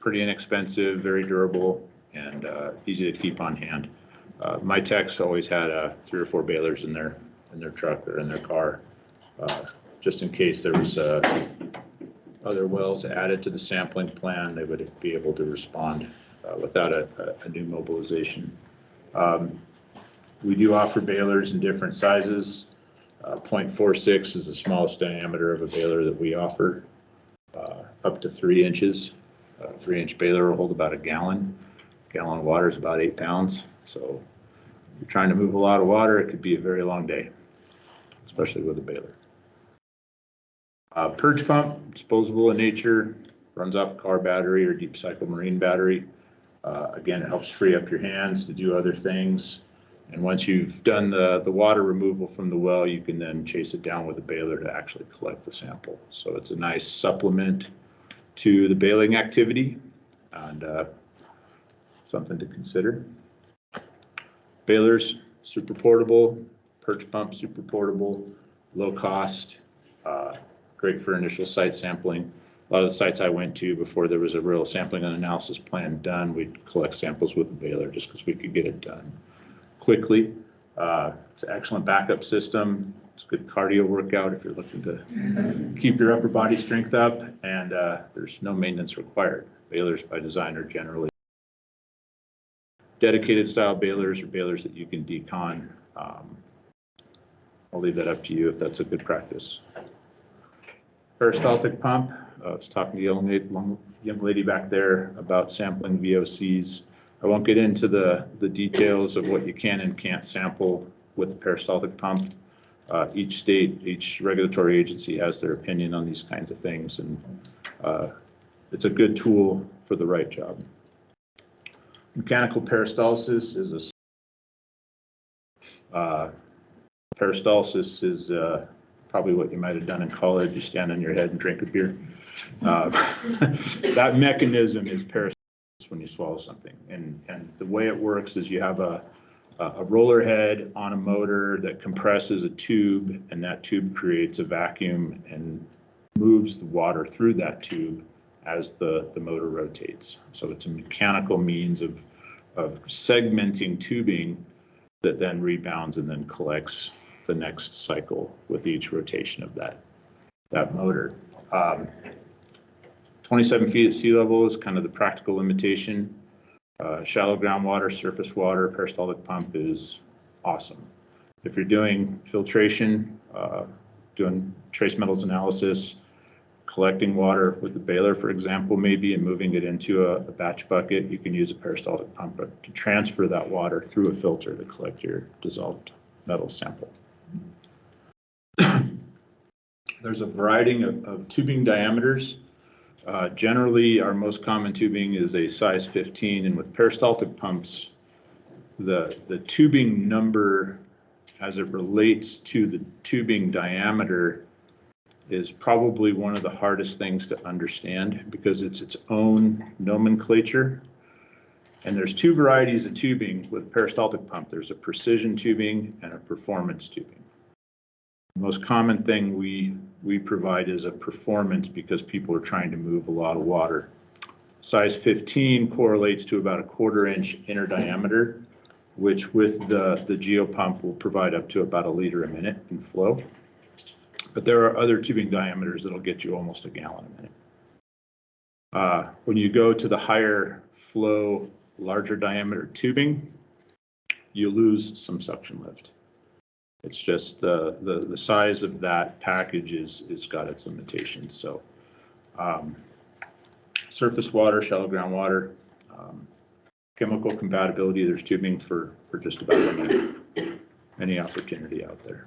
pretty inexpensive, very durable, and easy to keep on hand. My techs always had 3 or 4 balers in their truck or in their car, just in case there was other wells added to the sampling plan. They would be able to respond without a new mobilization. We do offer balers in different sizes. 0.46 is the smallest diameter of a baler that we offer, up to 3 inches. A 3-inch baler will hold about a gallon. A gallon of water is about 8 pounds. So if you're trying to move a lot of water, it could be a very long day, especially with a baler. Purge pump, disposable in nature, runs off a car battery or deep cycle marine battery. Again, it helps free up your hands to do other things. And once you've done the water removal from the well, you can then chase it down with a baler to actually collect the sample. So it's a nice supplement to the baling activity and something to consider. Balers, super portable. Purge pump, super portable, low cost, great for initial site sampling. A lot of the sites I went to before there was a real sampling and analysis plan done, we'd collect samples with a baler just because we could get it done quickly. It's an excellent backup system. It's a good cardio workout if you're looking to keep your upper body strength up, and there's no maintenance required. Balers by design are generally dedicated style balers or balers that you can decon. I'll leave that up to you if that's a good practice. Peristaltic pump. I was talking to the young lady back there about sampling VOCs. I won't get into the details of what you can and can't sample with a peristaltic pump. Each state, each regulatory agency has their opinion on these kinds of things, and it's a good tool for the right job. Mechanical peristalsis is peristalsis is probably what you might have done in college. You stand on your head and drink a beer. That mechanism is peristalsis when you swallow something. And the way it works is you have a roller head on a motor that compresses a tube, and that tube creates a vacuum and moves the water through that tube as the motor rotates. So it's a mechanical means of segmenting tubing that then rebounds and then collects the next cycle with each rotation of that motor. 27 feet at sea level is kind of the practical limitation. Shallow groundwater, surface water, peristaltic pump is awesome. If you're doing filtration, doing trace metals analysis, collecting water with the baler, for example, maybe, and moving it into a batch bucket, you can use a peristaltic pump to transfer that water through a filter to collect your dissolved metal sample. There's a variety of tubing diameters. Generally, our most common tubing is a size 15, and with peristaltic pumps, the tubing number as it relates to the tubing diameter is probably one of the hardest things to understand because it's its own nomenclature. And there's 2 varieties of tubing with peristaltic pump. There's a precision tubing and a performance tubing. The most common thing we provide is a performance because people are trying to move a lot of water. Size 15 correlates to about a 1/4 inch inner diameter, which with the geopump will provide up to about 1 liter a minute in flow. But there are other tubing diameters that'll get you almost a gallon a minute. When you go to the higher flow, larger diameter tubing, you lose some suction lift. It's just the size of that package is got its limitations. So surface water, shallow groundwater, chemical compatibility, there's tubing for just about any opportunity out there.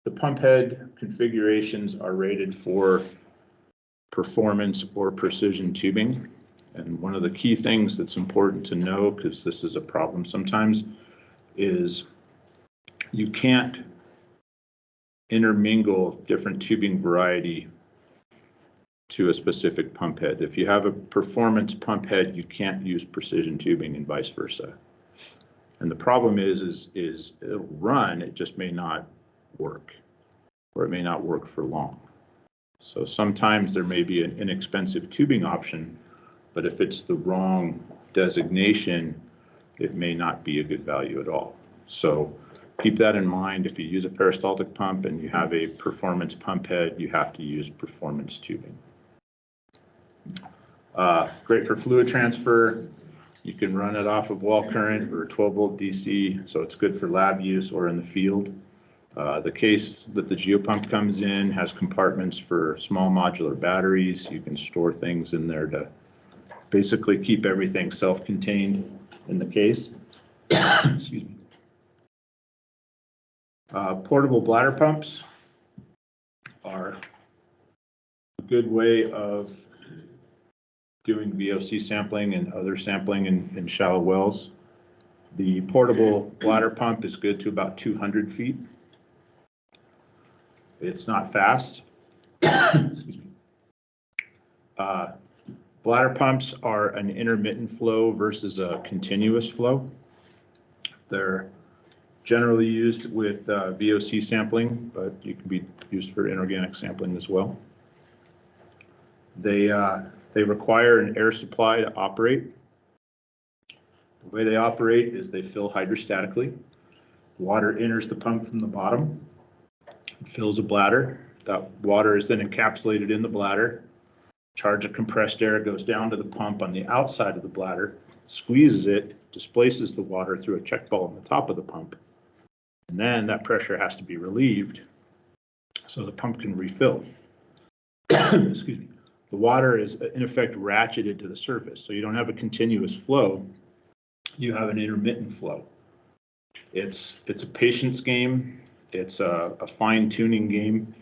The pump head configurations are rated for performance or precision tubing. And one of the key things that's important to know, because this is a problem sometimes, is you can't intermingle different tubing variety to a specific pump head. If you have a performance pump head, you can't use precision tubing and vice versa. And the problem is it'll run, it just may not work. or it may not work for long. So sometimes there may be an inexpensive tubing option, but if it's the wrong designation, it may not be a good value at all. So keep that in mind. If you use a peristaltic pump and you have a performance pump head, you have to use performance tubing. Great for fluid transfer. You can run it off of wall current or 12-volt DC, so it's good for lab use or in the field. The case that the geopump comes in has compartments for small modular batteries. You can store things in there to basically keep everything self-contained in the case. Excuse me. Portable bladder pumps are a good way of doing VOC sampling and other sampling in shallow wells. The portable bladder pump is good to about 200 feet. It's not fast. Excuse me. Bladder pumps are an intermittent flow versus a continuous flow. They're generally used with VOC sampling, but you can be used for inorganic sampling as well. They require an air supply to operate. The way they operate is they fill hydrostatically. Water enters the pump from the bottom. It fills a bladder. That water is then encapsulated in the bladder. Charge of compressed air goes down to the pump on the outside of the bladder, squeezes it, displaces the water through a check valve on the top of the pump. And then that pressure has to be relieved so the pump can refill. Excuse me. The water is in effect ratcheted to the surface, so you don't have a continuous flow. You have an intermittent flow. It's a patience game. It's a fine-tuning game.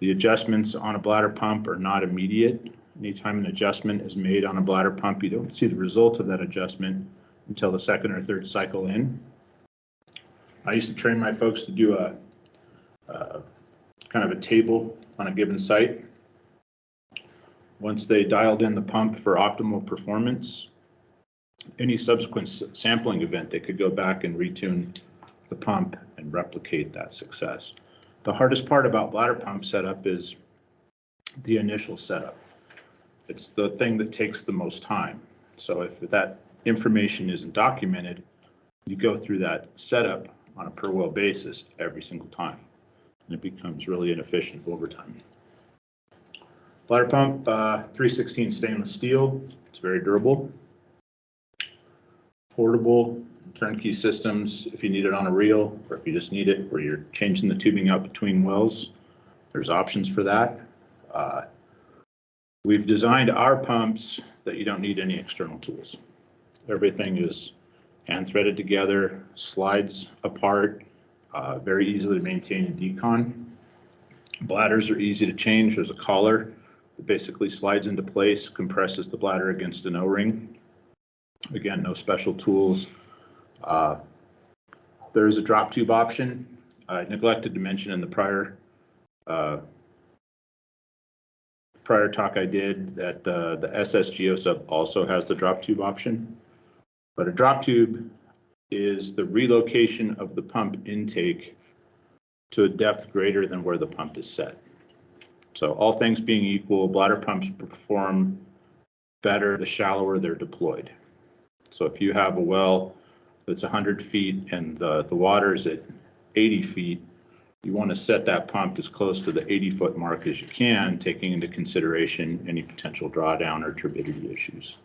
The adjustments on a bladder pump are not immediate. Anytime an adjustment is made on a bladder pump, you don't see the result of that adjustment until the second or third cycle in. I used to train my folks to do a kind of a table on a given site. Once they dialed in the pump for optimal performance, any subsequent sampling event, they could go back and retune the pump and replicate that success. The hardest part about bladder pump setup is the initial setup. It's the thing that takes the most time. So if that information isn't documented, you go through that setup on a per well basis every single time, and it becomes really inefficient over time. Bladder pump, 316 stainless steel. It's very durable. Portable, turnkey systems. If you need it on a reel, or if you just need it where you're changing the tubing out between wells, there's options for that. We've designed our pumps that you don't need any external tools. Everything is hand threaded together, slides apart, very easily to maintain and decon. Bladders are easy to change. There's a collar that basically slides into place, compresses the bladder against an O-ring. Again, no special tools. There is a drop tube option. I neglected to mention in the prior talk I did that the SS GeoSub also has the drop tube option. But a drop tube is the relocation of the pump intake to a depth greater than where the pump is set. So all things being equal, bladder pumps perform better the shallower they're deployed. So if you have a well that's 100 feet and the water is at 80 feet, you want to set that pump as close to the 80-foot mark as you can, taking into consideration any potential drawdown or turbidity issues.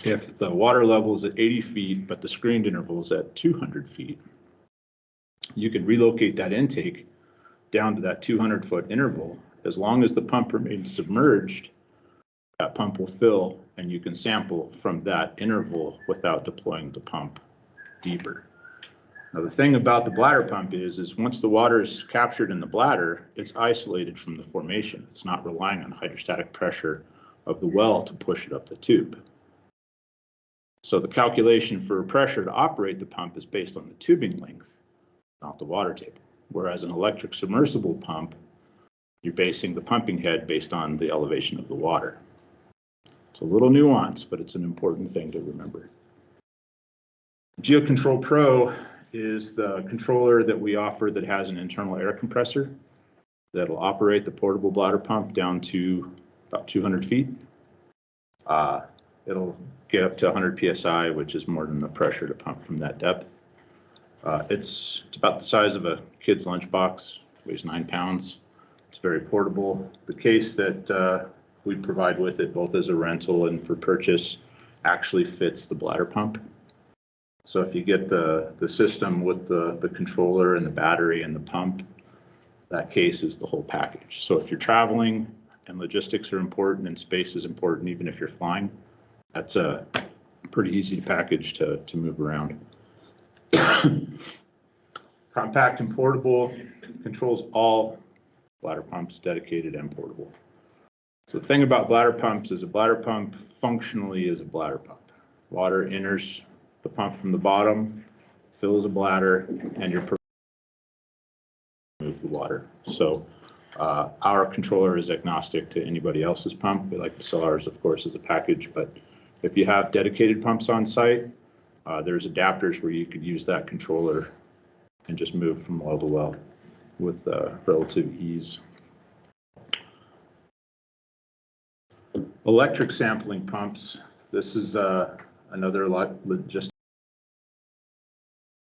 If the water level is at 80 feet, but the screened interval is at 200 feet, you can relocate that intake down to that 200-foot interval. As long as the pump remains submerged, that pump will fill and you can sample from that interval without deploying the pump deeper. Now, the thing about the bladder pump is once the water is captured in the bladder, it's isolated from the formation. It's not relying on hydrostatic pressure of the well to push it up the tube. So the calculation for pressure to operate the pump is based on the tubing length, not the water table. Whereas an electric submersible pump, you're basing the pumping head based on the elevation of the water. It's a little nuance, but it's an important thing to remember. GeoControl Pro is the controller that we offer that has an internal air compressor that'll operate the portable bladder pump down to about 200 feet. It'll get up to 100 psi, which is more than the pressure to pump from that depth. It's about the size of a kid's lunchbox, weighs 9 pounds. It's very portable. The case that we provide with it, both as a rental and for purchase, actually fits the bladder pump. So if you get the system with the controller and the battery and the pump, that case is the whole package. So if you're traveling and logistics are important and space is important, even if you're flying, that's a pretty easy package to move around. Compact and portable, controls all bladder pumps, dedicated and portable. So the thing about bladder pumps is a bladder pump functionally is a bladder pump. Water enters the pump from the bottom, fills a bladder, and you're move the water. So our controller is agnostic to anybody else's pump. We like to sell ours, of course, as a package, but if you have dedicated pumps on site, there's adapters where you could use that controller and just move from well to well with relative ease. Electric sampling pumps. This is another just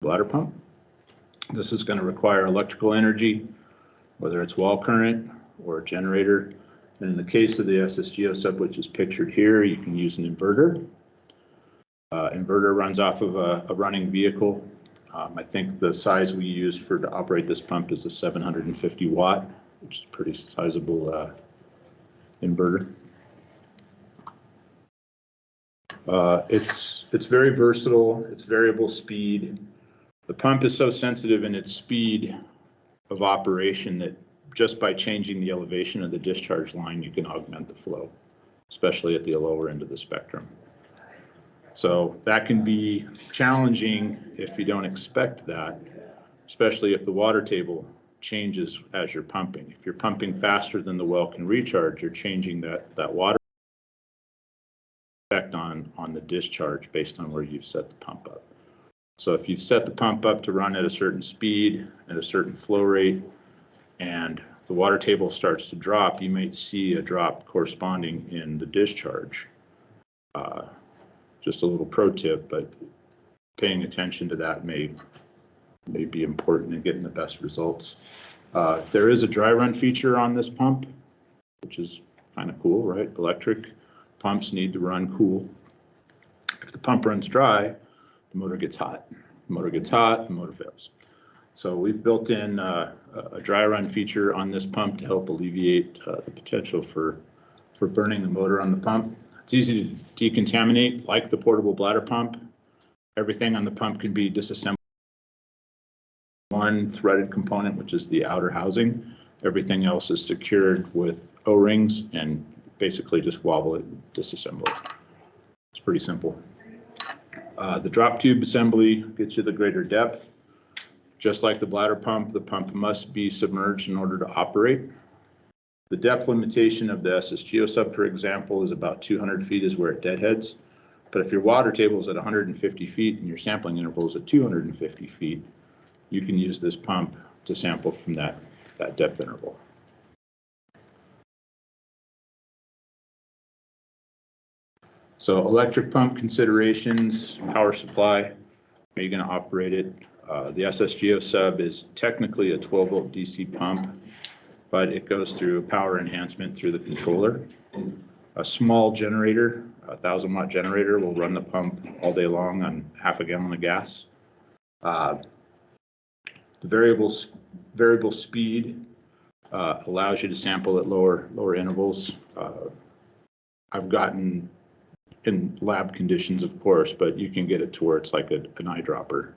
bladder pump. This is going to require electrical energy, whether it's wall current or a generator. And in the case of the SSGO sub, which is pictured here, you can use an inverter. Inverter runs off of a running vehicle. I think the size we use to operate this pump is a 750 watt, which is a pretty sizable inverter. It's very versatile. It's variable speed. The pump is so sensitive in its speed of operation that just by changing the elevation of the discharge line, you can augment the flow, especially at the lower end of the spectrum. So that can be challenging if you don't expect that, especially if the water table changes as you're pumping. If you're pumping faster than the well can recharge, you're changing that water effect on the discharge based on where you've set the pump up. So if you've set the pump up to run at a certain speed, at a certain flow rate, and the water table starts to drop, you might see a drop corresponding in the discharge. Just a little pro tip, but paying attention to that may be important in getting the best results. There is a dry run feature on this pump, which is kind of cool, right? Electric pumps need to run cool. If the pump runs dry, the motor gets hot. The motor gets hot, the motor fails. So we've built in a dry run feature on this pump to help alleviate the potential for burning the motor on the pump. It's easy to decontaminate, like the portable bladder pump. Everything on the pump can be disassembled. One threaded component, which is the outer housing. Everything else is secured with O-rings and basically just wobble it and disassemble it. It's pretty simple. The drop tube assembly gets you the greater depth. Just like the bladder pump, the pump must be submerged in order to operate. The depth limitation of the SSGO sub, for example, is about 200 feet is where it deadheads. But if your water table is at 150 feet and your sampling interval is at 250 feet, you can use this pump to sample from that depth interval. So electric pump considerations, power supply, how are you going to operate it? The SSGO sub is technically a 12-volt DC pump, but it goes through power enhancement through the controller. A small generator, a 1,000-watt generator, will run the pump all day long on half a gallon of gas. The variable speed allows you to sample at lower intervals. I've gotten in lab conditions, of course, but you can get it to where it's like an eyedropper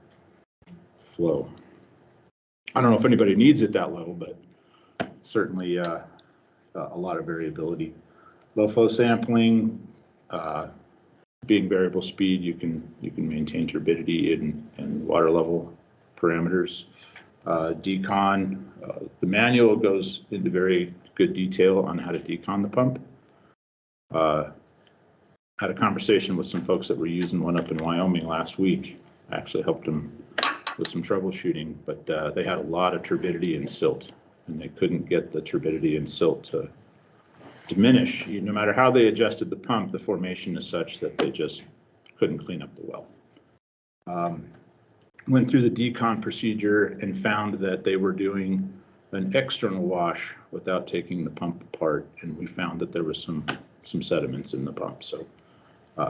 flow. I don't know if anybody needs it that level, but certainly a lot of variability. Low flow sampling, being variable speed, you can maintain turbidity and water level parameters. Decon, the manual goes into very good detail on how to decon the pump. Had a conversation with some folks that were using one up in Wyoming last week. I actually helped them with some troubleshooting, but they had a lot of turbidity and silt, and they couldn't get the turbidity and silt to diminish. No matter how they adjusted the pump, the formation is such that they just couldn't clean up the well. Went through the decon procedure and found that they were doing an external wash without taking the pump apart, and we found that there was some sediments in the pump. So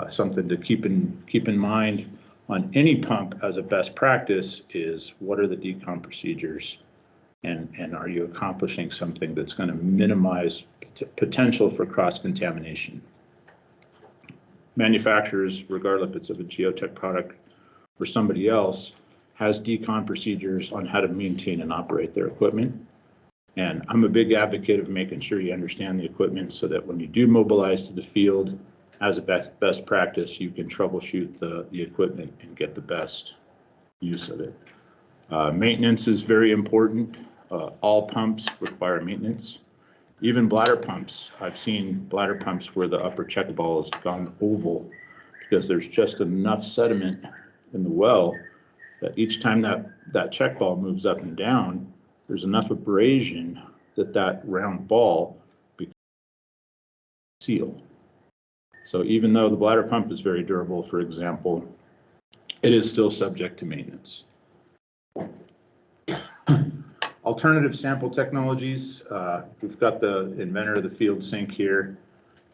something to keep in mind on any pump as a best practice is what are the decon procedures, and are you accomplishing something that's going to minimize potential for cross-contamination. Manufacturers, regardless if it's of a geotech product or somebody else, has decon procedures on how to maintain and operate their equipment. And I'm a big advocate of making sure you understand the equipment so that when you do mobilize to the field, as a best practice, you can troubleshoot the equipment and get the best use of it. Maintenance is very important. All pumps require maintenance. Even bladder pumps. I've seen bladder pumps where the upper check ball has gone oval because there's just enough sediment in the well that each time that check ball moves up and down, there's enough abrasion that round ball becomes seal. So even though the bladder pump is very durable, for example, it is still subject to maintenance. Alternative sample technologies. We've got the inventor of the field sink here,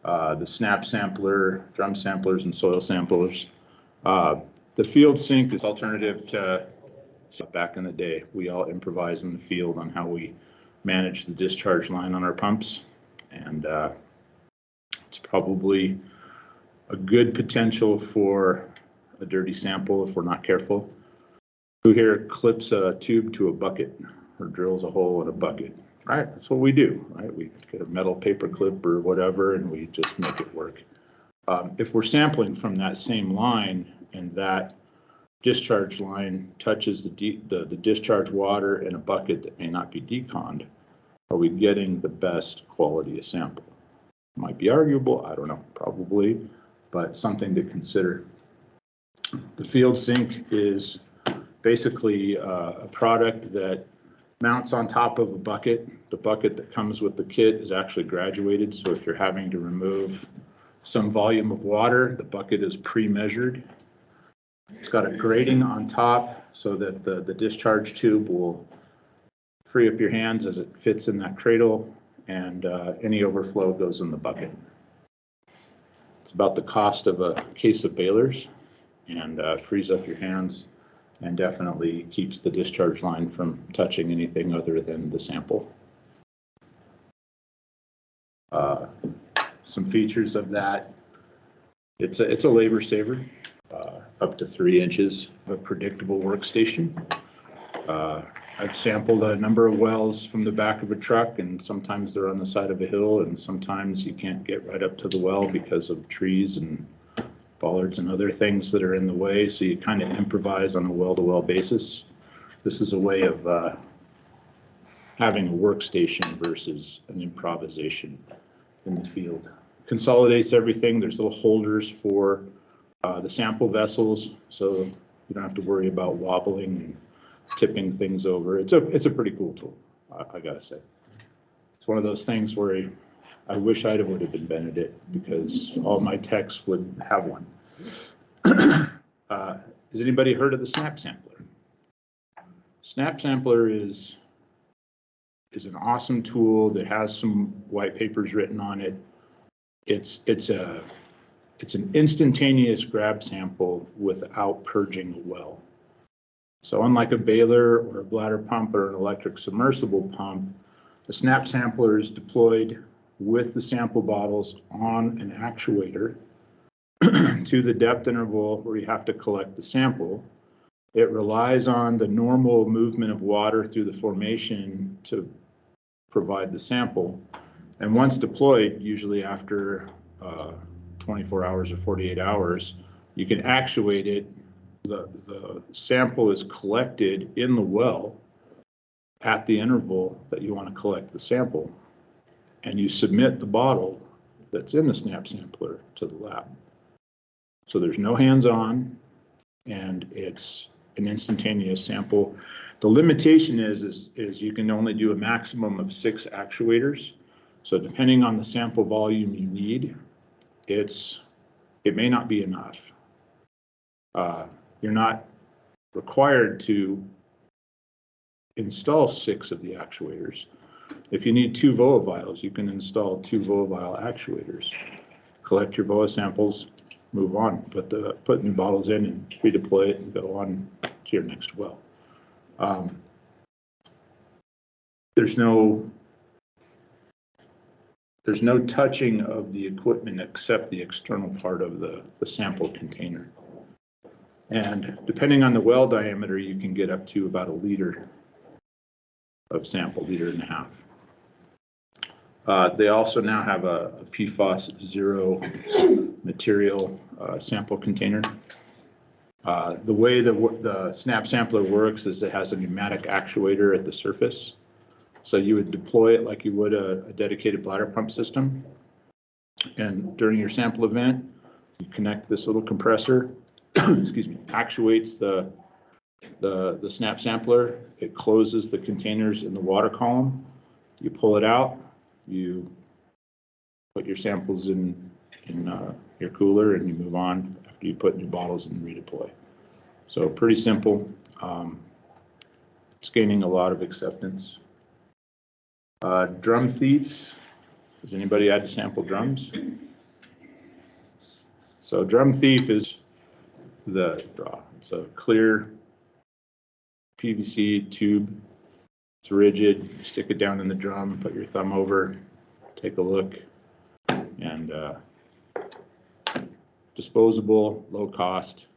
the snap sampler, drum samplers, and soil samplers. The field sink is alternative to back in the day. We all improvise in the field on how we manage the discharge line on our pumps, and it's probably a good potential for a dirty sample if we're not careful. Who here clips a tube to a bucket or drills a hole in a bucket? Right, that's what we do, right? We get a metal paper clip or whatever, and we just make it work. If we're sampling from that same line and that discharge line touches the discharge water in a bucket that may not be deconned, are we getting the best quality of sample? Might be arguable, I don't know, probably, but something to consider. The field sink is basically a product that mounts on top of a bucket. The bucket that comes with the kit is actually graduated, so if you're having to remove some volume of water, the bucket is pre-measured. It's got a grating on top so that the discharge tube will free up your hands as it fits in that cradle, and any overflow goes in the bucket. It's about the cost of a case of balers, and frees up your hands and definitely keeps the discharge line from touching anything other than the sample. Some features of that: it's a labor saver, up to 3 inches of a predictable workstation. I've sampled a number of wells from the back of a truck, and sometimes they're on the side of a hill, and sometimes you can't get right up to the well because of trees and bollards and other things that are in the way, so you kind of improvise on a well-to-well basis. This is a way of having a workstation versus an improvisation in the field. Consolidates everything. There's little holders for the sample vessels, so you don't have to worry about wobbling and tipping things over. It's a pretty cool tool, I gotta say. It's one of those things where I wish I would have invented it, because all my techs would have one. Has anybody heard of the snap sampler? Snap sampler is an awesome tool that has some white papers written on it. It's an instantaneous grab sample without purging a well. So unlike a baler or a bladder pump or an electric submersible pump, the snap sampler is deployed with the sample bottles on an actuator to the depth interval where you have to collect the sample. It relies on the normal movement of water through the formation to provide the sample. And once deployed, usually after 24 hours or 48 hours, you can actuate it. The sample is collected in the well at the interval that you want to collect the sample, and you submit the bottle that's in the snap sampler to the lab. So there's no hands-on, and it's an instantaneous sample. The limitation is you can only do a maximum of 6 actuators. So depending on the sample volume you need, it may not be enough. You're not required to install 6 of the actuators. If you need 2 VOA vials, you can install 2 VOA vial actuators. Collect your VOA samples, move on, put new bottles in and redeploy it and go on to your next well. There's no touching of the equipment except the external part of the sample container. And depending on the well diameter, you can get up to about 1 liter of sample, 1.5 liters. They also now have a PFAS zero material sample container. The way the snap sampler works is it has a pneumatic actuator at the surface. So you would deploy it like you would a dedicated bladder pump system. And during your sample event, you connect this little compressor, excuse me, actuates the snap sampler. It closes the containers in the water column. You pull it out, you put your samples in your cooler, and you move on after you put new bottles and redeploy. So pretty simple. It's gaining a lot of acceptance. Drum thieves. Has anybody had to sample drums? So drum thief is the draw. It's a clear PVC tube. It's rigid. You stick it down in the drum, put your thumb over, take a look, and disposable, low cost.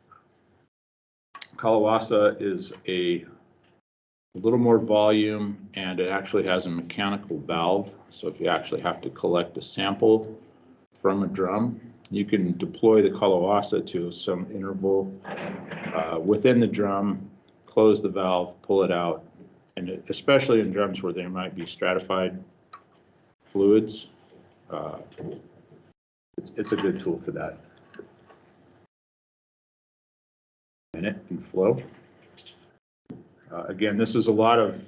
Kalawasa is a little more volume, and it actually has a mechanical valve. So if you actually have to collect a sample from a drum, you can deploy the Kalawasa to some interval within the drum, close the valve, pull it out, and especially in drums where there might be stratified fluids, it's a good tool for that. Minute and flow. Again, this is a lot of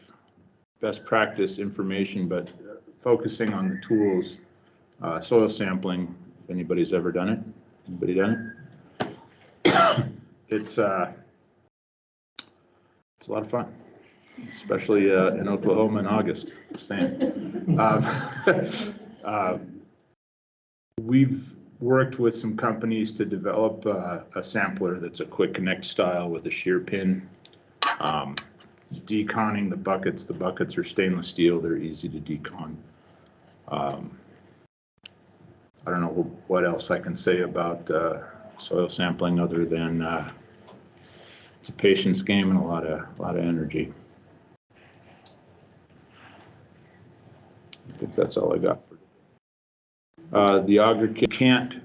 best practice information, but focusing on the tools, soil sampling, if anybody's ever done it. Anybody done it? It's a lot of fun, especially in Oklahoma in August. Just saying. We've worked with some companies to develop a sampler that's a quick connect style with a shear pin. Deconning the buckets are stainless steel. They're easy to decon. I don't know what else I can say about soil sampling other than it's a patience game and a lot of energy. I think that's all I got for today. The auger can't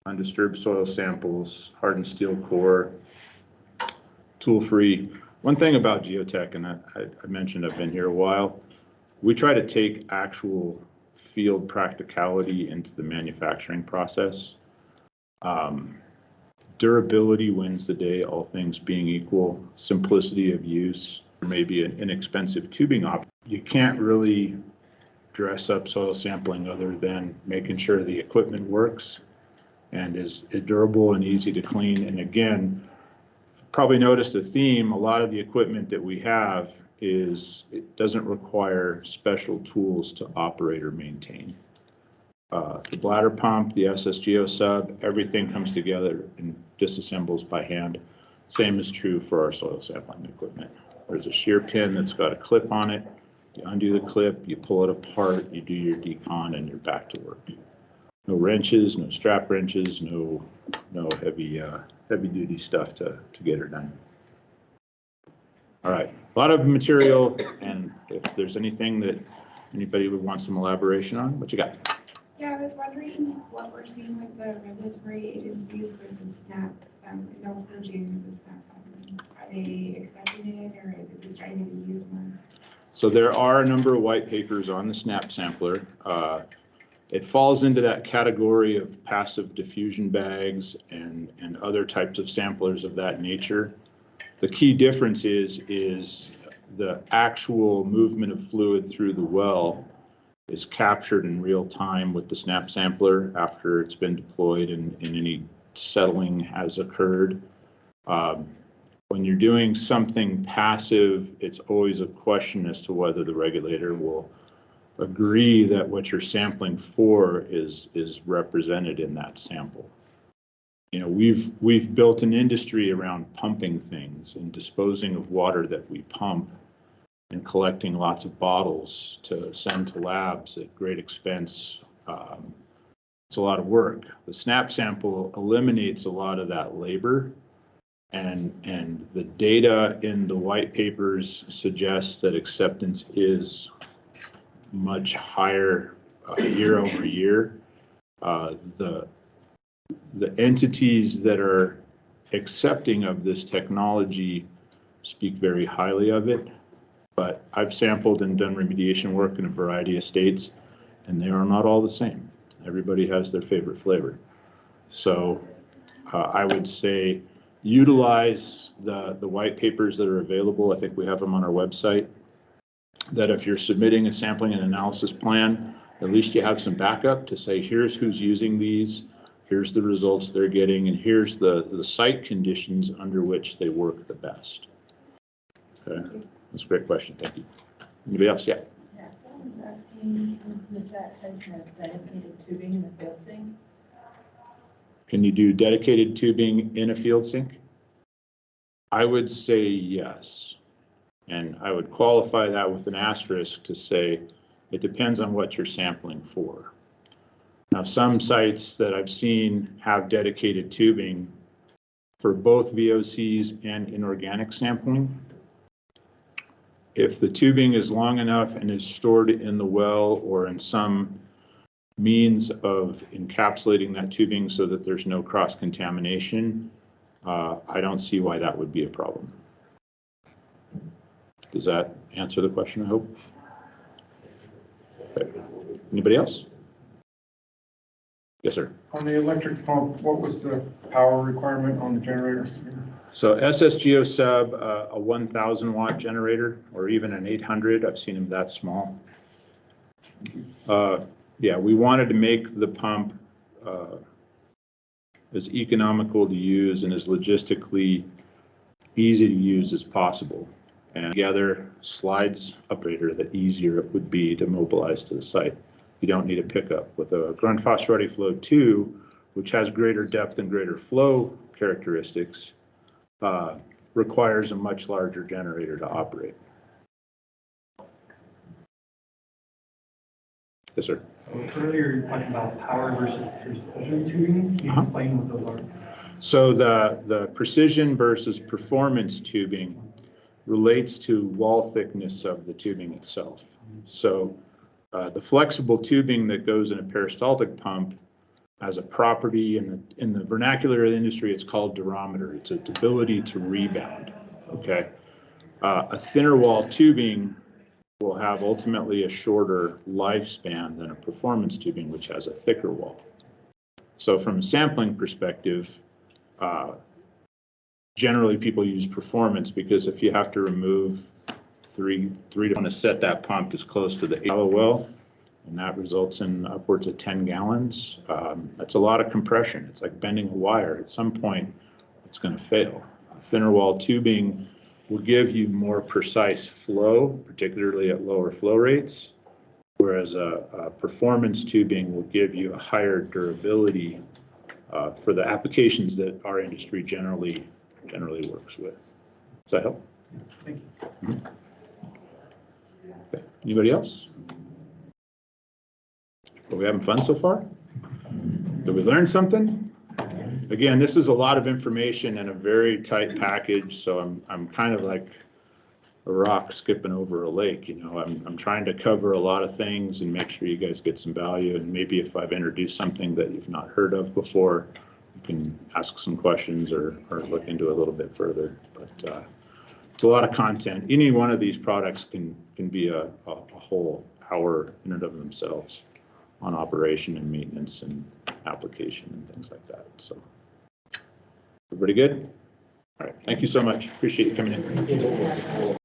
undisturbed soil samples, hardened steel core, tool-free. One thing about geotech, and I mentioned I've been here a while, we try to take actual field practicality into the manufacturing process. Durability wins the day, all things being equal. Simplicity of use, or maybe an inexpensive tubing option. You can't really dress up soil sampling other than making sure the equipment works and is durable and easy to clean. And again, probably noticed a theme. A lot of the equipment that we have it doesn't require special tools to operate or maintain. The bladder pump, the SSGO sub, everything comes together and disassembles by hand. Same is true for our soil sampling equipment. There's a shear pin that's got a clip on it. You undo the clip, you pull it apart, you do your decon, and you're back to work. No wrenches, no strap wrenches, no heavy duty stuff to get her done. All right, a lot of material, and if there's anything that anybody would want some elaboration on, what you got? Yeah, I was wondering what we're seeing with the regulatory agencies with the SNAP sampling, no purging the SNAP sampling. Are they accepting it, or is it starting to be used more? So there are a number of white papers on the SNAP sampler. it falls into that category of passive diffusion bags and other types of samplers of that nature. The key difference is the actual movement of fluid through the well is captured in real time with the SNAP sampler after it's been deployed and any settling has occurred. When you're doing something passive, it's always a question as to whether the regulator will agree that what you're sampling for is represented in that sample. You know, we've built an industry around pumping things and disposing of water that we pump and collecting lots of bottles to send to labs at great expense. It's a lot of work. The SNAP sample eliminates a lot of that labor, and the data in the white papers suggests that acceptance is much higher year over year. The entities that are accepting of this technology speak very highly of it, but I've sampled and done remediation work in a variety of states, and they are not all the same. Everybody has their favorite flavor. So I would say utilize the white papers that are available. I think we have them on our website, that if you're submitting a sampling and analysis plan, at least you have some backup to say, here's who's using these, here's the results they're getting, and here's the site conditions under which they work the best. Okay, that's a great question. Thank you. Anybody else? Yeah. Yeah, someone's asking if that has dedicated tubing in the field sink. Can you do dedicated tubing in a field sink? I would say yes. And I would qualify that with an asterisk to say it depends on what you're sampling for. Now, some sites that I've seen have dedicated tubing for both VOCs and inorganic sampling. If the tubing is long enough and is stored in the well or in some means of encapsulating that tubing so that there's no cross-contamination, I don't see why that would be a problem. Does that answer the question, I hope? Okay. Anybody else? Yes, sir. On the electric pump, what was the power requirement on the generator? So SSGO sub, a 1,000 watt generator, or even an 800. I've seen them that small. Yeah, we wanted to make the pump as economical to use and as logistically easy to use as possible. And together slides operator, the easier it would be to mobilize to the site. You don't need a pickup. With a Grundfos Ready Flow 2, which has greater depth and greater flow characteristics, requires a much larger generator to operate. Yes, sir. So earlier you talked about power versus precision tubing. Can you explain what those are? So the precision versus performance tubing relates to wall thickness of the tubing itself. So the flexible tubing that goes in a peristaltic pump has a property in the vernacular of the industry, it's called durometer. It's its ability to rebound, okay? A thinner wall tubing will have ultimately a shorter lifespan than a performance tubing, which has a thicker wall. So from a sampling perspective, generally people use performance because if you have to remove three to want to set that pump as close to the shallow well, and that results in upwards of 10 gallons. That's a lot of compression. It's like bending a wire. At some point, it's going to fail. Thinner wall tubing will give you more precise flow, particularly at lower flow rates, whereas a performance tubing will give you a higher durability for the applications that our industry generally works with. Does that help? Thank you. Mm-hmm. Okay. Anybody else? Are we having fun so far? Did we learn something? Again, this is a lot of information in a very tight package, so I'm kind of like a rock skipping over a lake. You know, I'm trying to cover a lot of things and make sure you guys get some value. And maybe if I've introduced something that you've not heard of before, you can ask some questions or look into it a little bit further. But it's a lot of content. Any one of these products can be a whole hour in and of themselves on operation and maintenance and application and things like that. So, everybody good? All right, thank you so much. Appreciate you coming in.